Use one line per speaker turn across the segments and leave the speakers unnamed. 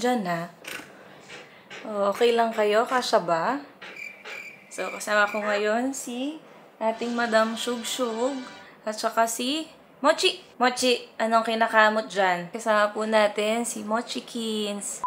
dyan ha. Okay lang kayo? Kasya ba? So, kasama ko ngayon si ating Madam Shug-Shug at saka si Mochi. Mochi, anong kinakamot dyan? Kasama po natin si Mochi Kins.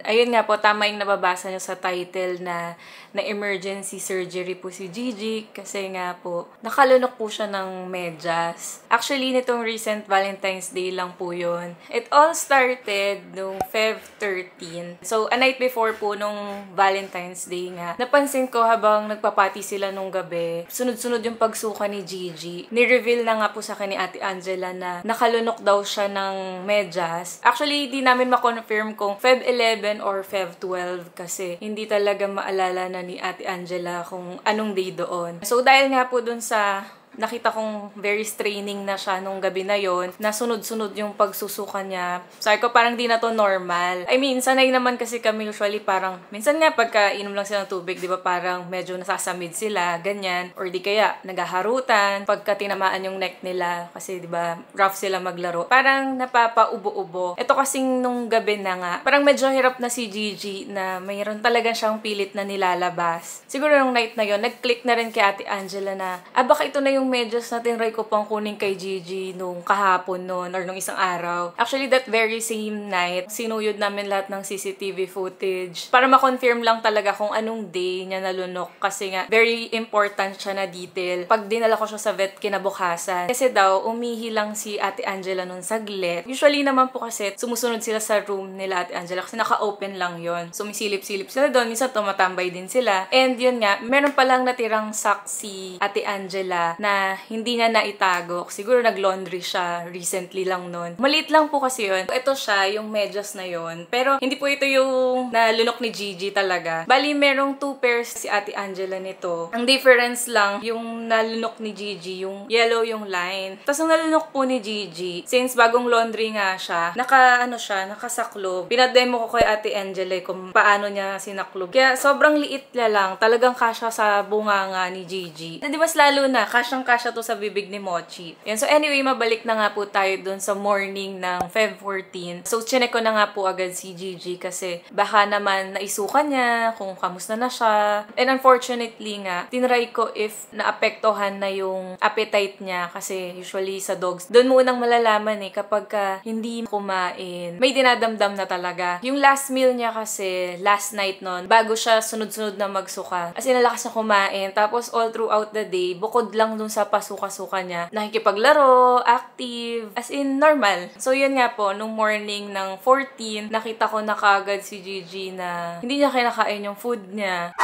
Ayun nga po, tama yung nababasa nyo sa title na emergency surgery po si Gigi kasi nga po, nakalunok po siya ng medyas. Actually, nitong recent Valentine's Day lang po yun. It all started nung Feb 13. So, a night before po nung Valentine's Day nga, napansin ko habang nagpapati sila nung gabi, sunod-sunod yung pagsuka ni Gigi. Ni-reveal na nga po sa akin ni Ate Angela na nakalunok daw siya ng medyas. Actually, di namin ma-confirm kung Feb 11 or Feb 12 kasi hindi talaga maalala na ni Ate Angela kung anong day doon. So dahil nga po dun sa nakita kong very straining na siya nung gabi na yon, na sunod-sunod yung pagsusuka niya. Sabi ko, parang di na to normal. I mean, sanay naman kasi kami usually parang, minsan nga pagka inom lang sila ng tubig, di ba parang medyo nasasamid sila, ganyan. Or di kaya, nagaharutan, pagka tinamaan yung neck nila, kasi di ba rough sila maglaro. Parang napapaubo-ubo. Ito kasing nung gabi na nga, parang medyo hirap na si Gigi na mayroon talaga siyang pilit na nilalabas. Siguro nung night na yon, nag-click na rin kay Ate Angela na, baka ito na yung medyas na tinry ko pang kunin kay Gigi nung kahapon noon or nung isang araw. Actually, that very same night, sinuyod namin lahat ng CCTV footage para ma-confirm lang talaga kung anong day niya nalunok kasi nga, very important siya na detail. Pag dinala ko siya sa vet kinabukasan, kasi daw, umihi lang si Ate Angela nun saglit. Usually naman po kasi, sumusunod sila sa room nila Ate Angela kasi naka-open lang yon. So, misilip-silip sila doon. Minsan tumatambay din sila. And yun nga, meron palang natirang sack si Ate Angela na hindi niya naitago. Siguro nag-laundry siya recently lang nun. Maliit lang po kasi yun. Ito siya, yung medyas na yun. Pero hindi po ito yung nalunok ni Gigi talaga. Bali, merong 2 pairs si Ate Angela nito. Ang difference lang, yung nalunok ni Gigi, yung yellow yung line. Tapos ang nalunok po ni Gigi, since bagong laundry nga siya, nakasaklob. Pinademo ko kay Ate Angela kung paano niya sinaklob. Kaya sobrang liit na lang. Talagang kasya sa bunganga ni Gigi. Di mas lalo na, kasyang-kasya to sa bibig ni Mochi. Yan. So anyway, mabalik na nga po tayo dun sa morning ng Feb 14. So chinek ko na nga po agad si Gigi kasi baka naman naisukan niya kung kamusta na siya. And unfortunately nga, tinry ko if naapektuhan na yung appetite niya kasi usually sa dogs, dun munang malalaman kapag hindi kumain. May dinadamdam na talaga. Yung last meal niya kasi, last night nun, bago siya sunod-sunod na magsuka. As in, nalakas na kumain. Tapos all throughout the day, bukod lang dun sa pasuka-suka niya, nakikipaglaro, active, as in normal. So yun nga po, nung morning ng 14, nakita ko na kaagad si Gigi na hindi niya kinakain yung food niya.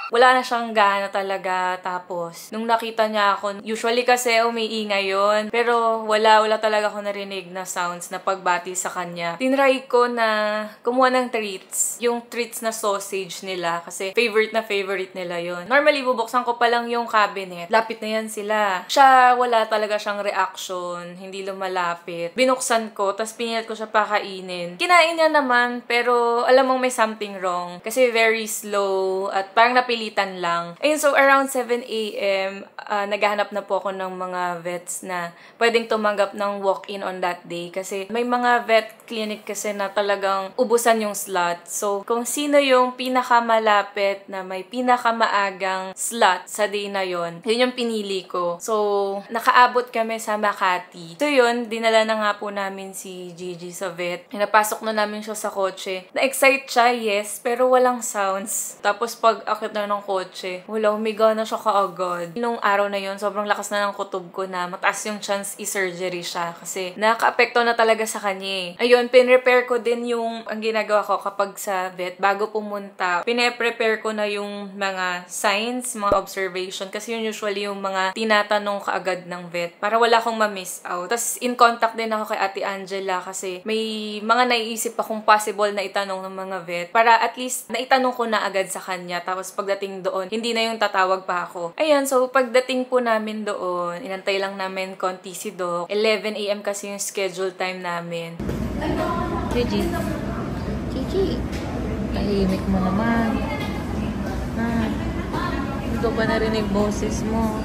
Wala na siyang gana talaga. Tapos, nung nakita niya ako, usually kasi umiingay yun. Pero wala talaga ako narinig na sounds na pagbati sa kanya. Tinry ko na kumuha ng treats. Yung treats na sausage nila. Kasi favorite nila yun. Normally, bubuksan ko pa lang yung cabinet. Lapit na yan sila. Siya, wala talaga siyang reaction. Hindi lumalapit. Binuksan ko, tapos pinilit ko siya pakainin. Kinain niya naman, pero alam mong may something wrong. Kasi very slow at parang napili lang. Ayun, so around 7 AM, naghahanap na po ako ng mga vets na pwedeng tumanggap ng walk-in on that day kasi may mga vet clinic kasi na talagang ubusan yung slot. So, kung sino yung pinakamalapit na may pinakamaagang slot sa day na yun yung pinili ko. So, nakaabot kami sa Makati. So, yun, dinala na nga po namin si Gigi sa vet. Napasok na namin siya sa kotse. Na-excite siya, yes, pero walang sounds. Tapos, pag akit na ng kotse, wala, umiga na siya kaagad. Nung araw na yun, sobrang lakas na ng kutob ko na mataas yung chance i-surgery siya kasi nakaka-apekto na talaga sa kanya. Ayun, pinrepair ko din yung, ang ginagawa ko kapag sa vet, bago pumunta, pine-prepare ko na yung mga signs, mga observation, kasi yun usually yung mga tinatanong kaagad ng vet para wala akong ma-miss out. Tapos, in contact din ako kay Ate Angela kasi may mga naiisip akong possible na itanong ng mga vet para at least naitanong ko na agad sa kanya. Tapos, pagdating doon, hindi na yung tatawag pa ako. Ayan, so pagdating po namin doon, inantay lang namin konti si Doc. 11 AM kasi yung schedule time namin.
Gigi. Gigi.
Tahimik mo naman. Hindi ko pa narinig boses mo.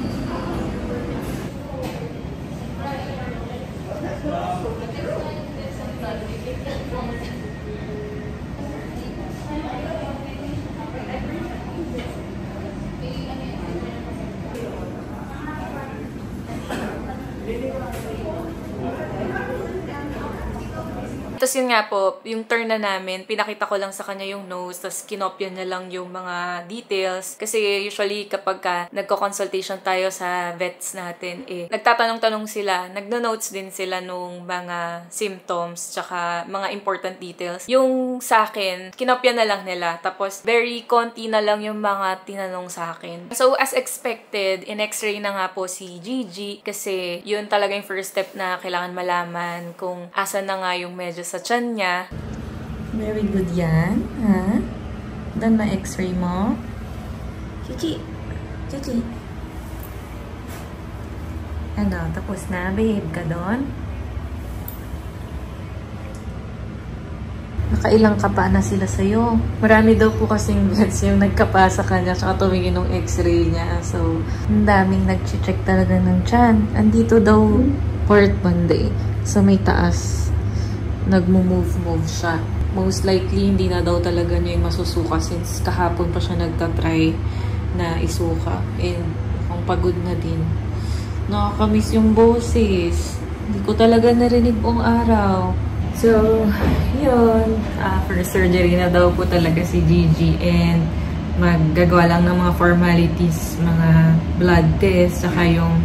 Tapos yun nga po, yung turn na namin, pinakita ko lang sa kanya yung notes, tapos kinopya niya lang yung mga details. Kasi usually kapag nagko-consultation tayo sa vets natin, nagtatanong-tanong sila, nagno-notes din sila nung mga symptoms, tsaka mga important details. Yung sa akin, kinopya na lang nila. Tapos very konti na lang yung mga tinanong sa akin. So as expected, in x-ray na nga po si Gigi, kasi yun talaga yung first step na kailangan malaman kung asan na nga yung medyo sa tiyan niya. Very good yan. Ha? Done na x-ray mo? Gigi. Gigi. Ano? Tapos na? Behave ka doon? Nakailang kapa na sila sa'yo. Marami daw po kasing vets yung nagkapa sa kanya tsaka tumingin ng x-ray niya. So, ang daming nag-check talaga ng tiyan. Andito daw part bande. So, may taas. Nagmo-move siya. Most likely, hindi na daw talaga niya yung masusuka since kahapon pa siya nagtatry na isuka. And mukhang pagod na din. Nakakamiss yung boses. Hindi ko talaga narinig buong araw. So, yun. For surgery na daw po talaga si Gigi. And maggagawa lang ng mga formalities, mga blood test, saka yung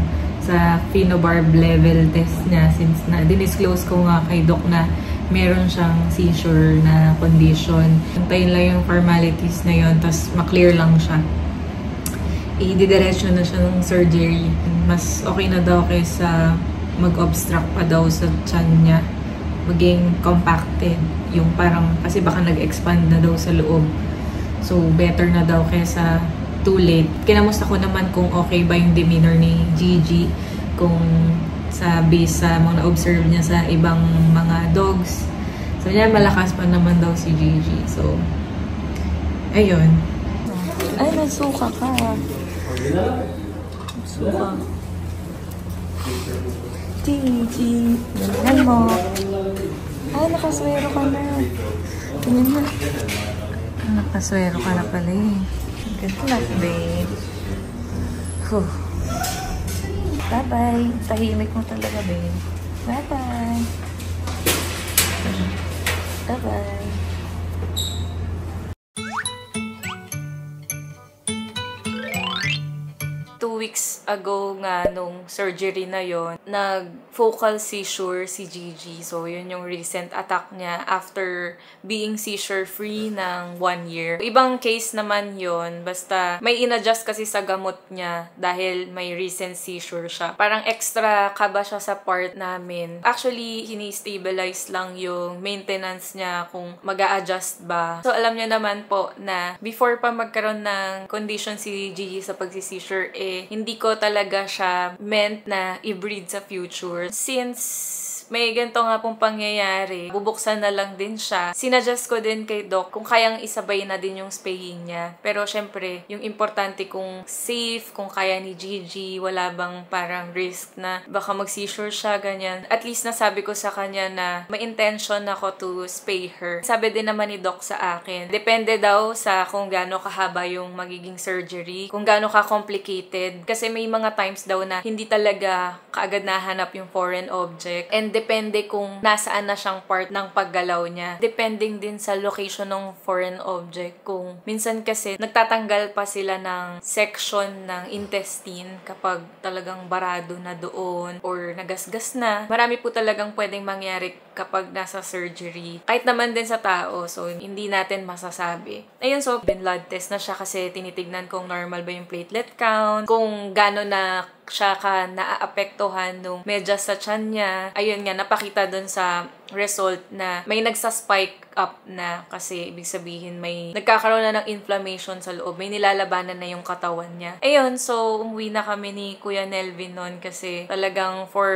sa phenobarb level test niya since na dinisclose ko nga kay Doc na meron siyang seizure na condition. Antayin lang yung formalities na yun, tapos maklear lang siya. I-didiretso na siya ng surgery. Mas okay na daw kaysa mag-obstruct pa daw sa tiyan niya. Maging compacted. Yung parang, kasi baka nag-expand na daw sa loob. So, better na daw kaysa too late. Kinamusta ko naman kung okay ba yung demeanor ni Gigi. Kung sa base sa mga na-observe niya sa ibang mga dogs. So, yan, malakas pa naman daw si Gigi. So, ayun. Ay, nasuka ka. Nasuka. Gigi. Galingan mo. Ay, nakaswero ka na. Tingnan mo. Nakaswero ka na pala eh. Good luck, babe. Whew. Bye-bye. Tahimik mo talaga, babe. Bye-bye. Bye-bye. 2 weeks ago nga nung surgery na yon, nag-focal seizure si Gigi. So, yun yung recent attack niya after being seizure-free ng 1 year. Ibang case naman yon, basta may in-adjust kasi sa gamot niya dahil may recent seizure siya. Parang extra kaba siya sa part namin. Actually, hini-stabilize lang yung maintenance niya kung mag-a-adjust ba. So, alam niya naman po na before pa magkaroon ng condition si Gigi sa pagsi-seizure, hindi ko talaga siya meant na i-breed sa future. Since may ganito nga pong pangyayari, bubuksan na lang din siya. Sinadjust ko din kay Doc kung kayang isabay na din yung spaying niya. Pero syempre, yung importante kung safe, kung kaya ni Gigi, wala bang parang risk na baka mag-seizure siya, ganyan. At least nasabi ko sa kanya na may intention ako to spay her. Sabi din naman ni Doc sa akin, depende daw sa kung gaano kahaba yung magiging surgery, kung gaano ka-complicated. Kasi may mga times daw na hindi talaga kaagad nahanap yung foreign object. And depende kung nasaan na siyang part ng paggalaw niya. Depending din sa location ng foreign object. Kung minsan kasi nagtatanggal pa sila ng section ng intestine kapag talagang barado na doon or nagasgas na. Marami po talagang pwedeng mangyari kapag nasa surgery. Kahit naman din sa tao. So, hindi natin masasabi. Ayun, so, blood test na siya kasi tinitignan kung normal ba yung platelet count, kung gano'n na siya ka naaapektuhan nung medyas sa tiyan niya. Ayun nga, napakita dun sa result na may nagsa-spike up na kasi ibig sabihin may nagkakaroon na ng inflammation sa loob. May nilalabanan na yung katawan niya. Ayun, so umuwi na kami ni Kuya Nelvin nun kasi talagang for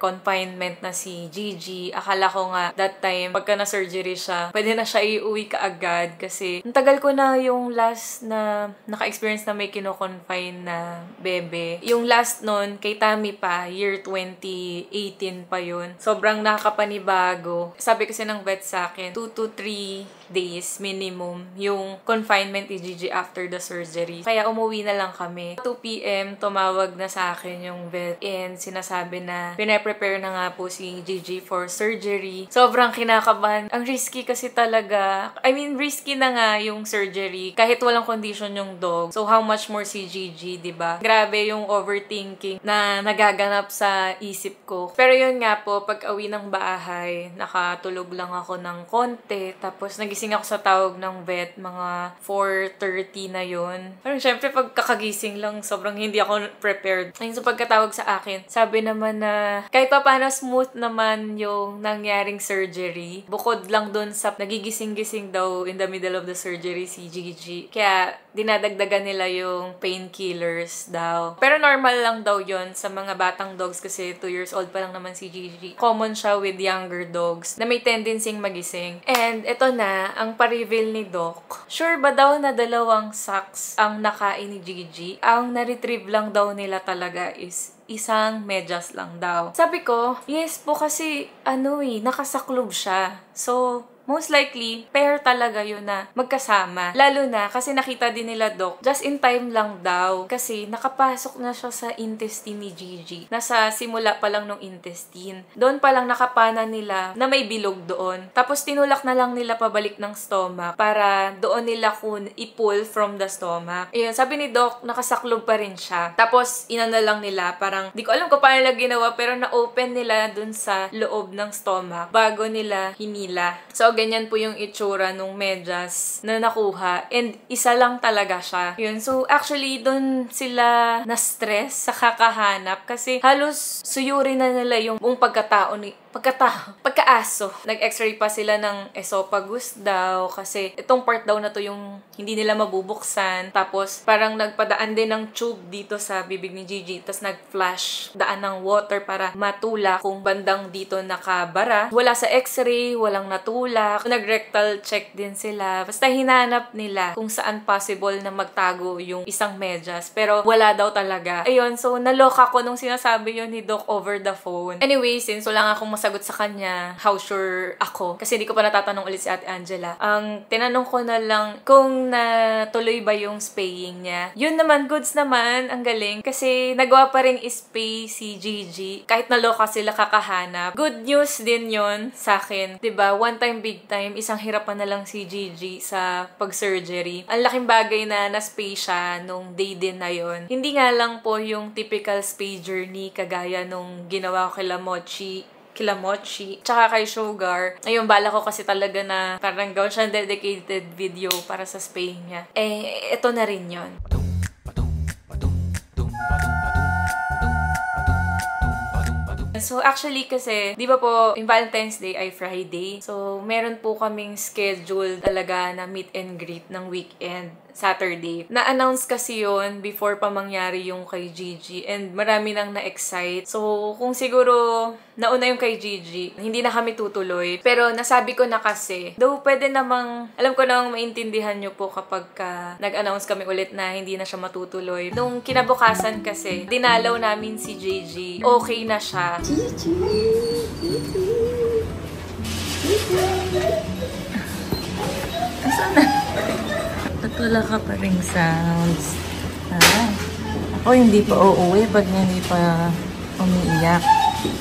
confinement na si Gigi. Akala ko nga that time, pagka na-surgery siya, pwede na siya iuwi kaagad kasi ang tagal ko na yung last na naka-experience na may kino-confine na bebe. Yung last nun, kay Tami pa, year 2018 pa yun. Sobrang nakakapanibago. Sabi kasi ng vet sa akin, 2 to 3 days minimum yung confinement ni Gigi after the surgery. Kaya umuwi na lang kami. 2 p.m. tumawag na sa akin yung vet and sinasabi na pinaprepare na nga po si Gigi for surgery. Sobrang kinakabahan. Ang risky kasi talaga. I mean, risky na nga yung surgery kahit walang condition yung dog. So, how much more si Gigi, diba? Grabe yung overthinking na nagaganap sa isip ko. Pero yun nga po, pag-awi ng bahay, nakatulog lang ako ng konti. Tapos, nagising ako sa tawag ng vet, mga 4:30 na yun. Pero syempre, pag kakagising lang, sobrang hindi ako prepared. Ayun, so pagkatawag sa akin, sabi naman na kahit pa paano smooth naman yung nangyaring surgery. Bukod lang dun sa nagigising-gising daw in the middle of the surgery si Gigi. Kaya, dinadagdagan nila yung painkillers daw. Pero normal lang daw yon sa mga batang dogs kasi 2 years old pa lang naman si Gigi. Common siya with younger dogs na may tendency magising. And ito na, ang pa-reveal ni Doc. Sure ba daw na 2 socks ang nakain ni Gigi? Ang na-retrieve lang daw nila talaga is isang medyas lang daw. Sabi ko, yes po kasi nakasaklob siya. So, most likely, pair talaga yun na magkasama. Lalo na, kasi nakita din nila Doc, just in time lang daw. Kasi nakapasok na siya sa intestine ni Gigi. Nasa simula pa lang nung intestine. Doon pa lang nakapana nila na may bilog doon. Tapos tinulak na lang nila pabalik ng stomach para doon nila i-pull from the stomach. Ayun, sabi ni Doc, nakasaklob pa rin siya. Tapos, inana lang nila, parang, di ko alam kung paano nila ginawa, pero na-open nila doon sa loob ng stomach bago nila hinila. So, ganyan po yung itsura nung medyas na nakuha. And isa lang talaga siya. Yun. So, actually, doon sila na-stress sa kakahanap kasi halos suyuri na nila yung buong pagkaaso. Nag-x-ray pa sila ng esophagus daw kasi itong part daw na to yung hindi nila mabubuksan. Tapos, parang nagpadaan din ng tube dito sa bibig ni Gigi. Tapos, nag-flash daan ng water para matulak kung bandang dito nakabara. Wala sa x-ray, walang natulak. Nag-rectal check din sila. Basta hinanap nila kung saan possible na magtago yung isang medyas. Pero, wala daw talaga. Ayun, so, naloka ko nung sinasabi yun ni Doc over the phone. Anyway, since wala nga akong masagot sa kanya, how sure ako. Kasi hindi ko pa natatanong ulit si Ate Angela. Ang tinanong ko na lang kung natuloy ba yung spaying niya. Yun naman, goods naman. Ang galing. Kasi nagawa pa rin spay si Gigi. Kahit naloka sila kakahanap. Good news din yun sa akin. Diba? One time, big time. Isang hirapan na lang si Gigi sa pag-surgery. Ang laking bagay na na-spay siya nung day din na yun. Hindi nga lang po yung typical spay journey kagaya nung ginawa ko kila Mochi, tsaka kay Sugar. Ayun, bala ko kasi talaga na parang gawin siya dedicated video para sa spaying niya. Ito na rin yun. So, actually kasi, di ba po, yung Valentine's Day ay Friday. So, meron po kaming schedule talaga na meet and greet ng weekend. Saturday. Na-announce kasi yun before pa mangyari yung kay Gigi and marami nang na-excite. So, kung siguro nauna yung kay Gigi, hindi na kami tutuloy. Pero nasabi ko na kasi, though pwede namang, alam ko namang maintindihan nyo po kapag nag-announce kami ulit na hindi na siya matutuloy. Nung kinabukasan kasi, dinalaw namin si Gigi. Okay na siya. Gigi! Asan na? At wala ka pa ring sounds. Ako hindi pa uuwi pag hindi pa umiiyak.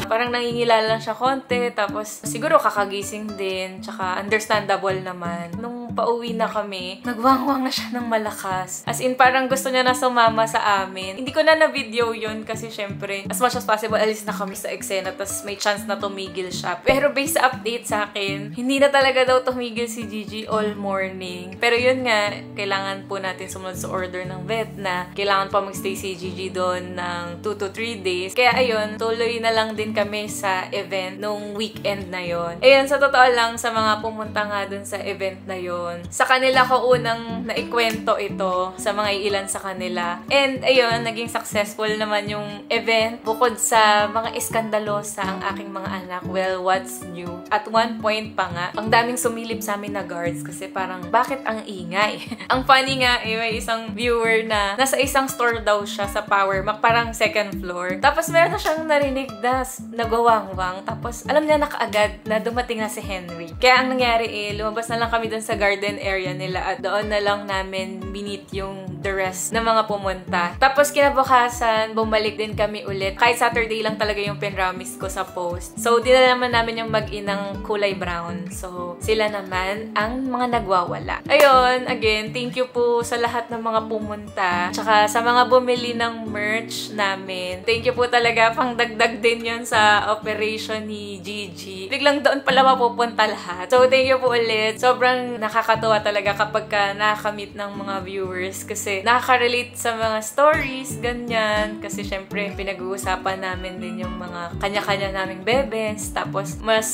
Parang nangingilala lang siya konti, tapos siguro kakagising din, tsaka understandable naman. Nung nung pauwi na kami, nagwangwang na siya ng malakas. As in, parang gusto niya na sumama sa amin. Hindi ko na video yun kasi syempre, as much as possible, alis na kami sa eksena tapos may chance na tumigil siya. Pero based sa update sa akin, hindi na talaga daw tumigil si Gigi all morning. Pero yun nga, kailangan po natin sumunod sa order ng vet na kailangan pa magstay si Gigi doon ng 2 to 3 days. Kaya ayun, tuloy na lang din kami sa event nung weekend na yon. Ayun, sa totoo lang, sa mga pumunta nga dun sa event na yon, sa kanila ko unang naikwento ito sa mga ilan sa kanila. And ayun, naging successful naman yung event. Bukod sa mga iskandalosa ang aking mga anak, well, what's new? At one point pa nga, ang daming sumilip sa amin na guards kasi parang, bakit ang ingay? Ang funny nga, may isang viewer na nasa isang store daw siya sa Power Mac, parang second floor. Tapos meron na siyang narinig na nagwawangwang. Tapos alam niya na kaagad na dumating na si Henry. Kaya ang nangyari lumabas na lang kami dun sa garden area nila at doon na lang namin minit yung the rest ng mga pumunta. Tapos kinabukasan, bumalik din kami ulit. Kahit Saturday lang talaga yung pinramis ko sa post. So, dinala naman namin yung mag-inang kulay brown. So, sila naman ang mga nagwawala. Ayun, again, thank you po sa lahat ng mga pumunta. Tsaka sa mga bumili ng merch namin. Thank you po talaga. Pangdagdag din yun sa operation ni Gigi. Biglang doon pala mapupunta lahat. So, thank you po ulit. Sobrang nakakatuwa talaga kapag nakakamit ng mga viewers kasi nakaka-relate sa mga stories, ganyan. Kasi syempre, pinag-uusapan namin din yung mga kanya-kanya naming bebes. Tapos, mas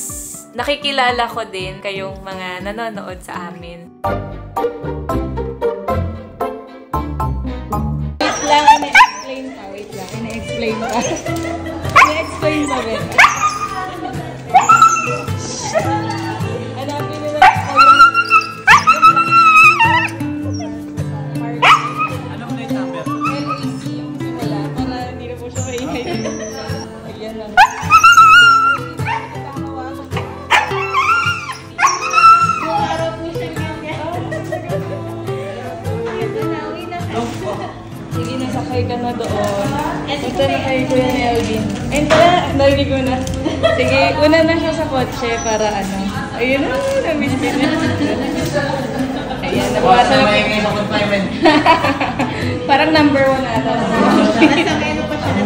nakikilala ko din kayong mga nanonood sa amin.
Wait lang, ina-explain pa. Wait lang, ina-explain pa. Ina-explain pa, Ben. Hanapin nila
Ano mo na yung number?
LAC yung simula para hindi na po siya maingay. Ayan lang. Yung harap ni siya sige, nasakay ka na doon. Punta na kay Kuya Nelvin. Ayun pala, narinig ko na. Sige, una na siya sa kotse para ano. Ayun na, na-miss din niya. Ayan, nabawasan na. Parang number 1 ata. Nasakay na pa siya na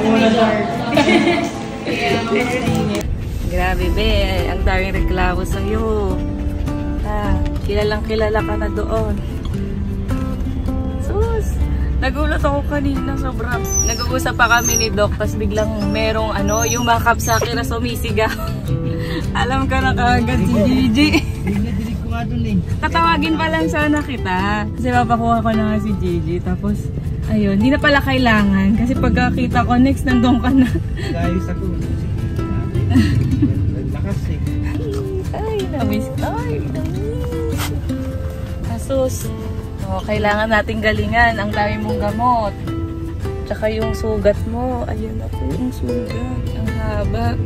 Grabe, be. Ang daming reklamo sa'yo. Kilalang kilala ka na doon. Sus! Nagulat ako kanina, sobrang. Nag-uusap pa kami ni Doc, tapos biglang merong yumakap sa akin na sumisigaw. Alam ka na kaagad si Gigi.
Dinig ko nga dun eh.
Tatawagin pa lang sana kita. Kasi papakuha ko na nga si Gigi. Tapos, ayun, hindi na pala kailangan. Kasi pagkakita ko, next nandun ka na.
Ayos ako. Lakas eh.
Ay, na-miss. Ay, na-miss. Asus. Kailangan nating galingan. Ang dami mong gamot. Tsaka yung sugat mo. Ayan na po yung sugat. Ang haba.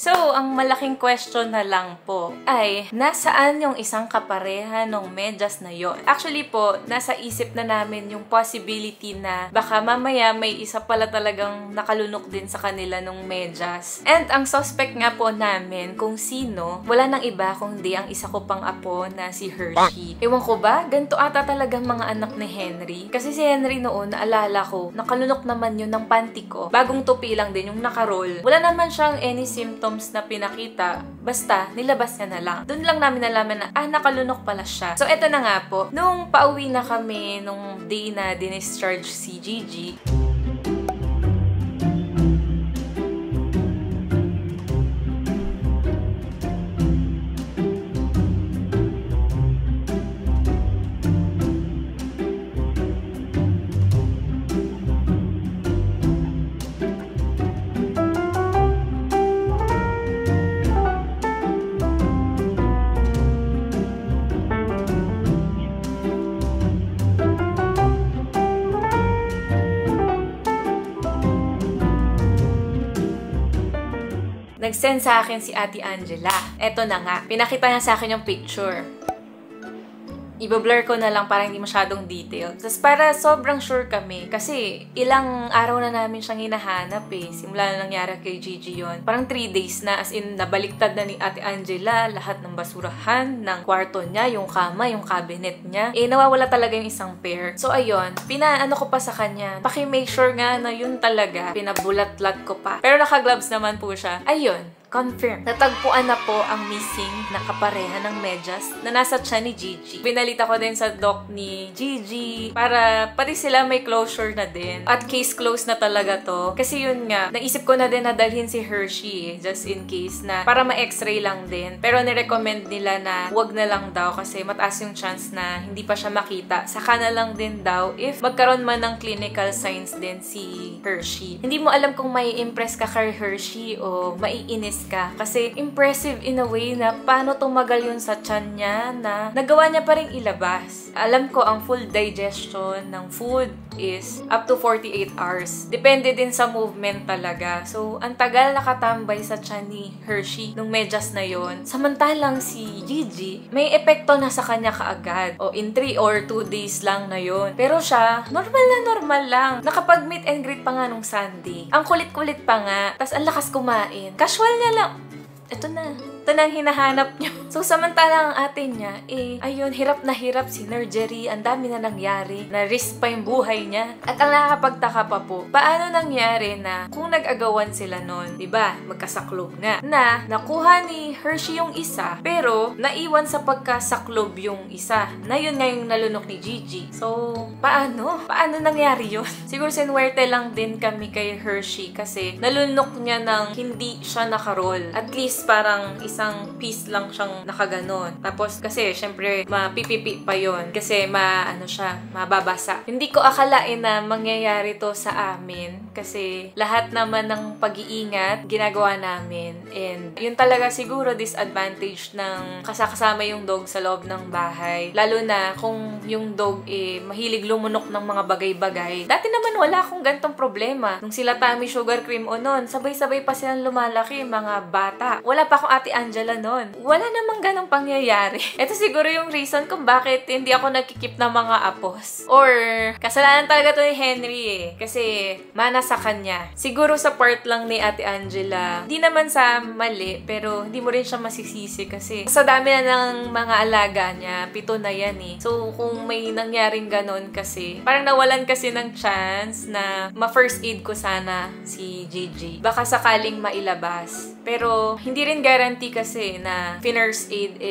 So, ang malaking question na lang po ay, nasaan yung isang kapareha ng medyas na yon? Actually po, nasa isip na namin yung possibility na baka mamaya may isa pala talagang nakalunok din sa kanila ng medyas. And ang suspect nga po namin kung sino, wala nang iba kundi ang isa ko pang apo na si Hershey. Ewan ko ba, ganito ata talagang mga anak ni Henry. Kasi si Henry noon, naalala ko, nakalunok naman yun ng panty ko. Bagong tupi lang din yung nakaroll. Wala naman siyang any symptoms na pinakita, basta nilabas niya na lang. Doon lang namin nalaman na, nakalunok pala siya. So, eto na nga po. Nung pauwi na kami, nung day na dinischarge si Gigi, nag-send sa akin si Ate Angela. Eto na nga. Pinakita niya sa akin yung picture. Iba-blur ko na lang para hindi masyadong detail. Tapos para sobrang sure kami, kasi ilang araw na namin siyang hinahanap eh. Simula na nangyari kay Gigi yun. Parang 3 days na, as in, nabaliktad na ni Ate Angela lahat ng basurahan, ng kwarto niya, yung kama, yung cabinet niya. Nawawala talaga yung isang pair. So, ayun, pinaano ko pa sa kanya. Paki-make sure nga na yun talaga. Pinabulat-lat ko pa. Pero naka-gloves naman po siya. Ayun. Confirm. Natagpuan na po ang missing na kapareha ng medyas na nasa tiyan ni Gigi. Binalita ko din sa doc ni Gigi para pati sila may closure na din. At case closed na talaga to. Kasi yun nga, naisip ko na din na dalhin si Hershey just in case na para ma-x-ray lang din. Pero nirecommend nila na wag na lang daw kasi mataas yung chance na hindi pa siya makita. Saka na lang din daw if magkaroon man ng clinical signs din si Hershey. Hindi mo alam kung may impress ka kay Hershey o maiinis ka. Kasi impressive in a way na paano tumagal yun sa tiyan niya na nagawa niya pa rin ilabas. Alam ko ang full digestion ng food is up to 48 hours. Depende din sa movement talaga. So, ang tagal nakatambay sa tiyan ni Hershey nung medyas na yon. Samantalang si Gigi, may epekto na sa kanya kaagad. O in 3 or 2 days lang na yon. Pero siya, normal lang. Nakapag-meet and greet pa nga nung Sunday. Ang kulit-kulit pa nga. Tas ang lakas kumain. Casual niya lang. Ito na. Ito na ang hinahanap niyo. So, samantalang ang ate niya, ayun, hirap na hirap si Nergery. Ang dami na nangyari. Na-risk pa yung buhay niya. At ang nakakapagtaka pa po, paano nangyari na kung nag-agawan sila nun, diba, magkasaklob nga, na nakuha ni Hershey yung isa, pero naiwan sa pagkasaklob yung isa, na yun nga yung nalunok ni Gigi. So, paano? Paano nangyari yun? Siguro sinuwerte lang din kami kay Hershey kasi nalunok niya ng hindi siya nakaroll. At least parang isang piece lang siyang nakaganon. Tapos, kasi, syempre, mapipipi pa yon kasi, mababasa. Hindi ko akalain na mangyayari to sa amin. Kasi, lahat naman ng pag-iingat, ginagawa namin. And, yun talaga siguro disadvantage ng kasama yung dog sa loob ng bahay. Lalo na kung yung dog, mahilig lumunok ng mga bagay-bagay. Dati naman, wala akong gantong problema. Nung sila Tammy Sugar Cream o nun, sabay-sabay pa silang lumalaki, mga bata. Wala pa akong Ate Angela nun. Wala namang ganong pangyayari. Ito siguro yung reason kung bakit hindi ako nagkikip ng mga apos. Or, kasalanan talaga to ni Henry Kasi, mana sa kanya. Siguro sa part lang ni Ate Angela, hindi naman sa mali, pero hindi mo rin siya masisisi kasi sa dami na ng mga alaga niya, 7 na yan So, kung may nangyaring ganon kasi, parang nawalan kasi ng chance na ma-first aid ko sana si Gigi. Baka sakaling mailabas. Pero, hindi rin guarantee kasi na first aid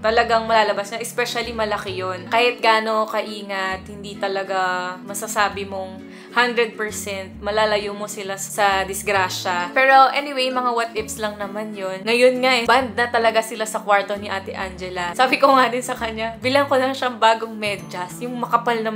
talagang malalabas na, especially malaki yon. Kahit gaano kaingat, hindi talaga masasabi mong 100% malalayo mo sila sa disgrasya. Pero anyway, mga what ifs lang naman yon. Ngayon nga band na talaga sila sa kwarto ni Ate Angela. Sabi ko nga din sa kanya, bilang ko lang siyang bagong medyas, yung makapal na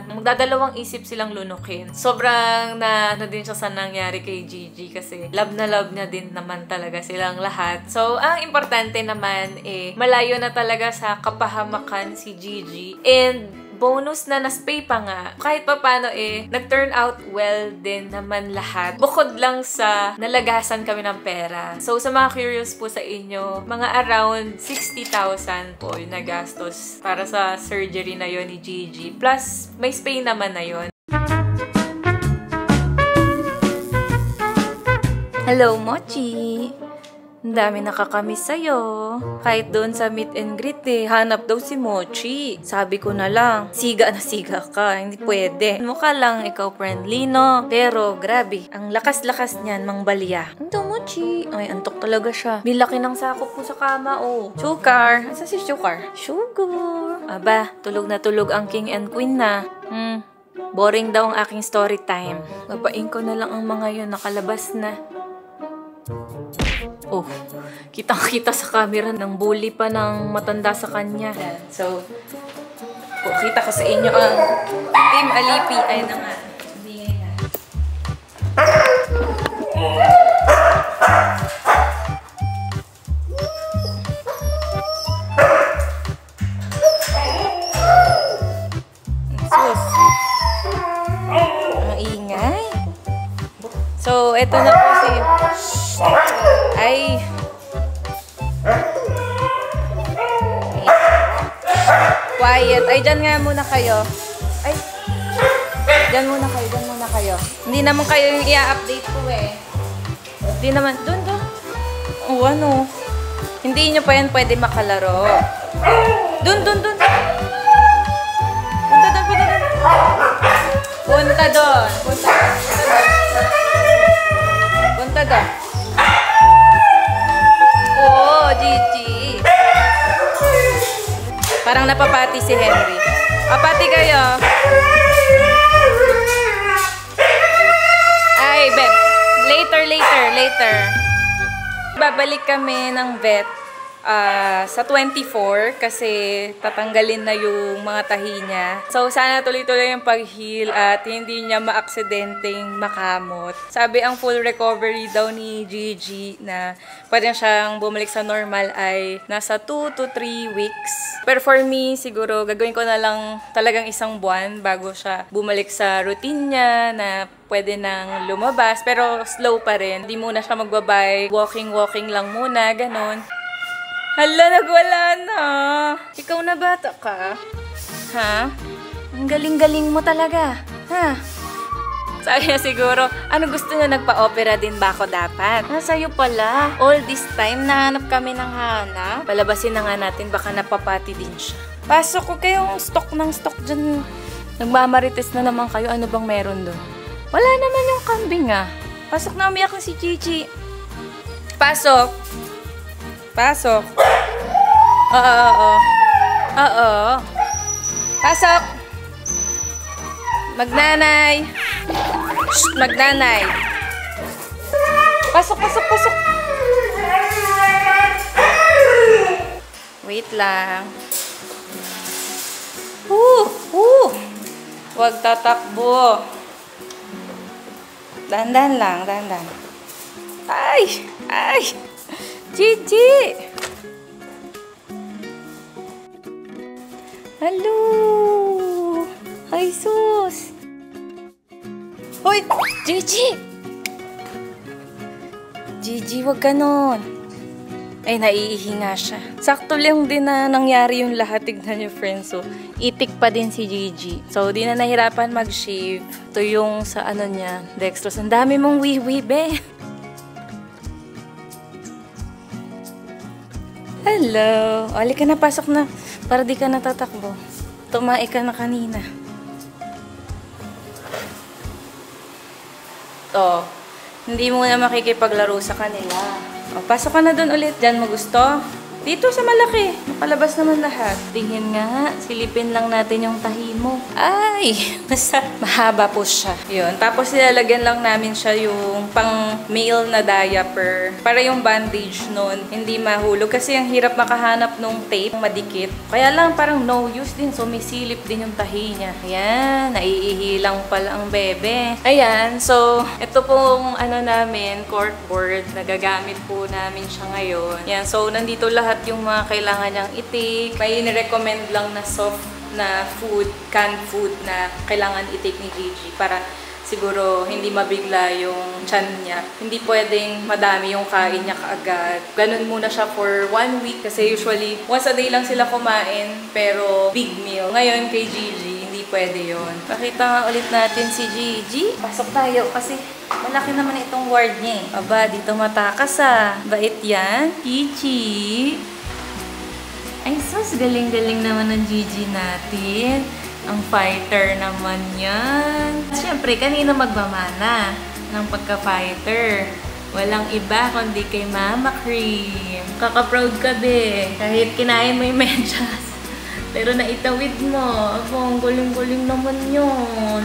magdadalawang isip silang lunukin. Sobrang din siya sa nangyari kay Gigi kasi love na love niya din naman talaga silang lahat. So, ang importante naman malayo na talaga sa kapahamakan si Gigi. And bonus na naspay pa nga. Kahit pa paano nag-turn out well din naman lahat. Bukod lang sa nalagasan kami ng pera. So, sa mga curious po sa inyo, mga around 60,000 po yung nagastos para sa surgery na yon ni Gigi. Plus, may spay naman na yon. Hello, Mochi! Ang dami nakakamiss sa'yo. Kahit doon sa meet and greet hanap daw si Mochi. Sabi ko na lang, siga na siga ka, hindi pwede. Mukha lang ikaw friendly, no? Pero grabe, ang lakas-lakas niyan, Mang Balya. Ito, Mochi. Ay, antok talaga siya. Bilaki ng sakop ko sa kama, Sugar. Asa si Sugar? Sugar. Aba, tulog na tulog ang king and queen na. Boring daw ang aking story time. Babain ko na lang ang mga yun, nakalabas na. Kitang-kita sa camera ng bully pa ng matanda sa kanya. So, kita ko sa inyo ang Team Alipi. Ay na nga. Sus. Ang ingay. So, eto na po si... Quiet. Ay, dyan nga muna kayo. Ay, dyan muna kayo. Hindi naman kayo yung i-update ko eh. Hindi naman. Doon. Oh, ano? Hindi nyo pa yan pwede makalaro. Doon. Punta doon. Oo, Gigi. Parang napapati si Henry. Pati kayo. Ay, Beb. Later. Babalik kami ng vet sa 24 kasi tatanggalin na yung mga tahi niya. So, sana tuloy-tuloy yung pag-heal at hindi niya maaksidenteng makamot. Sabi ang full recovery daw ni Gigi na pwede siyang bumalik sa normal ay nasa 2 to 3 weeks. Pero for me, siguro gagawin ko na lang talagang 1 buwan bago siya bumalik sa routine niya na pwede nang lumabas. Pero slow pa rin. Hindi muna siya magbabay. Walking lang muna. Ganon. Hala, nagwala na. Ikaw na bata ka? Ha? Ang galing-galing mo talaga. Ha? Sabi niya siguro, ano gusto niya, nagpa-opera din ba ako dapat? Sa'yo pala. All this time, nahanap kami ng Hana. Palabasin na nga natin, baka napapati din siya. Pasok ko kayong stock dyan. Nagmamarites na naman kayo. Ano bang meron doon? Wala naman yung kambing ah. Pasok na, umiyak na si Chichi. Pasok. Oo. Pasok. Magnanay. Shh, magnanay. Pasok. Wait lang. Huwag tatakbo. Dandan lang. Ay! Gigi! Hello! Ay, sus! Hoy! Gigi! Gigi, wag ganon. Ay, naiihi nga siya. Sakto lang din na nangyari yung lahat. Tignan niyo, friends. So, itik pa din si Gigi. So, di na nahirapan mag-shave. Ito yung sa ano niya, dextrose. Ang dami mong wiwi, be. Hello! Ali ka na, pasok na. Para di ka natatakbo. Tumae ka na kanina. Hindi mo na makikipaglaro sa kanila. Pasok ka na dun ulit. Diyan mo gusto? Dito sa malaki. Makalabas naman lahat. Tingin nga. Silipin lang natin yung tahi mo. Ay! Mahaba po siya. Yun. Tapos nilalagyan lang namin siya yung pang male na diaper. Para yung bandage nun, hindi mahulog. Kasi ang hirap makahanap nung tape, madikit. Kaya lang parang no use din. So, may silip din yung tahi niya. Ayan. Naiihi lang pala ang bebe. Ayan. So, ito pong namin, corkboard. Nagagamit po namin siya ngayon. Ayan. So, nandito lahat yung mga kailangan niyang itik. May nirecommend lang na soft na food, canned food na kailangan itik ni Gigi para siguro hindi mabigla yung tiyan niya. Hindi pwedeng madami yung kain niya kaagad. Ganun muna siya for 1 week kasi usually once a day lang sila kumain pero big meal. Ngayon kay Gigi, hindi pwede yon. Pakita nga ulit natin si Gigi. Pasok tayo kasi malaki naman itong ward niya eh. Aba, dito matakas ah. Bait yan. Gigi. Ay, sus, galing-galing naman ng Gigi natin. Ang fighter naman yan. Siyempre, kanino magmamana ng pagka-fighter? Walang iba kundi kay Mama Cream. Kaka-proud ka, be. Kahit kinain mo yung medyas. Pero naitawid mo. Abo, ang guling-guling naman yun.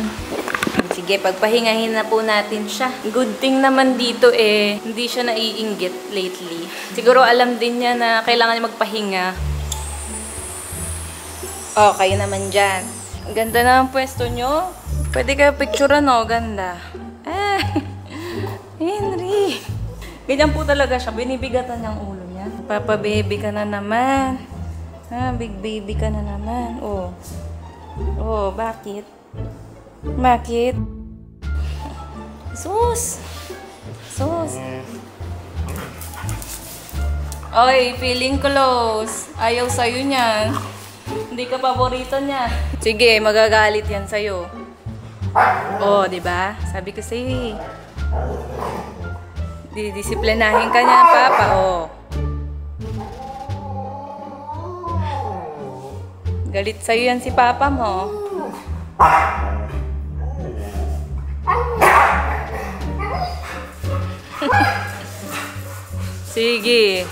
Sige, pagpahingahin na po natin siya. Good thing naman dito hindi siya naiinggit lately. Siguro alam din niya na kailangan niya magpahinga. Kayo naman dyan. Ang ganda na ang pwesto nyo. Pwede kayo picturean, no? Ganda. Henry. Ganyan po talaga siya. Binibigatan niyang ulo niya. Papa baby ka na naman. Big baby ka na naman. Bakit? Bakit? Sus! Oy, feeling close. Ayaw sa'yo niyan. Hindi ka paborito niya. Sige, magagalit yan sa'yo. Oh, di ba? Sabi ko sa'yo eh. Didisiplinahin ka niya, Papa. Oh. Galit sa'yo yan si Papa mo. Sige.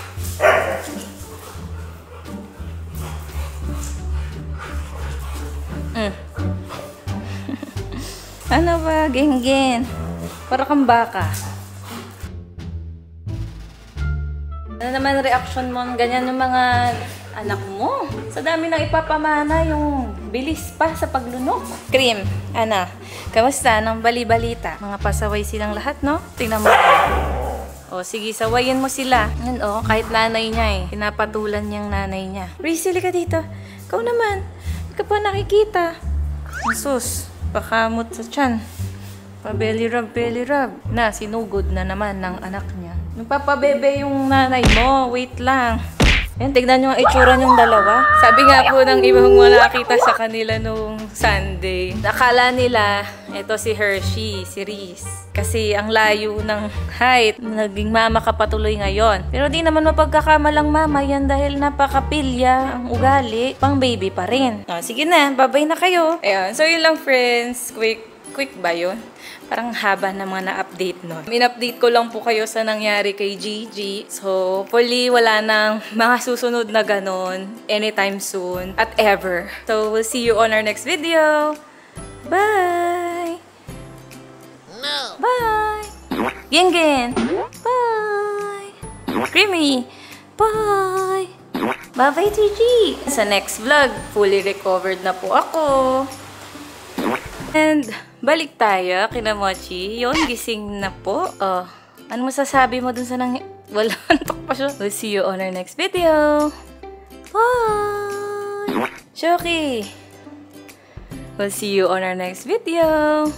Ano ba, Gengen? Para kang baka. Ano naman reaction mo? Ganyan yung mga anak mo. Sa dami nang ipapamana, yung bilis pa sa paglunok. Cream, Ana, kamusta? Nang bali-balita? Mga pasaway silang lahat, no? Tingnan mo. O, sige, sawayin mo sila. Yan, o, kahit nanay niya eh. Pinapatulan niyang nanay niya. Rizzy, ka dito. Ikaw naman. Hindi ka pa nakikita. Sus, pakamot sa tiyan. Belly rub. Na, sinugod na naman ng anak niya. Nagpapabebe yung nanay mo. Wait lang. Yan, tignan nyo ang itsura nyong dalawa. Sabi nga po ng ibang nakakita sa kanila nung Sunday. Nakala nila, ito si Hershey, si Reese. Kasi ang layo ng height, naging mama ka patuloy ngayon. Pero di naman mapagkakamalang mama yan dahil napakapilya ang ugali. Pang baby pa rin. O, sige na, babay na kayo. Ayan, so yun lang friends. Quick ba yun? Parang haba na mga na-update nun. In-update ko lang po kayo sa nangyari kay Gigi. So, hopefully, wala nang mga susunod na ganon anytime soon at ever. So, we'll see you on our next video. Bye! No! Bye! Gengen! Bye! Creamy! Bye! Bye-bye, Gigi! Sa next vlog, fully recovered na po ako. And, balik tayo, kina Mochi. Yun, gising na po. Oh, ano masasabi mo dun sa wala, antok pa siya. We'll see you on our next video. Bye! Shoki! We'll see you on our next video.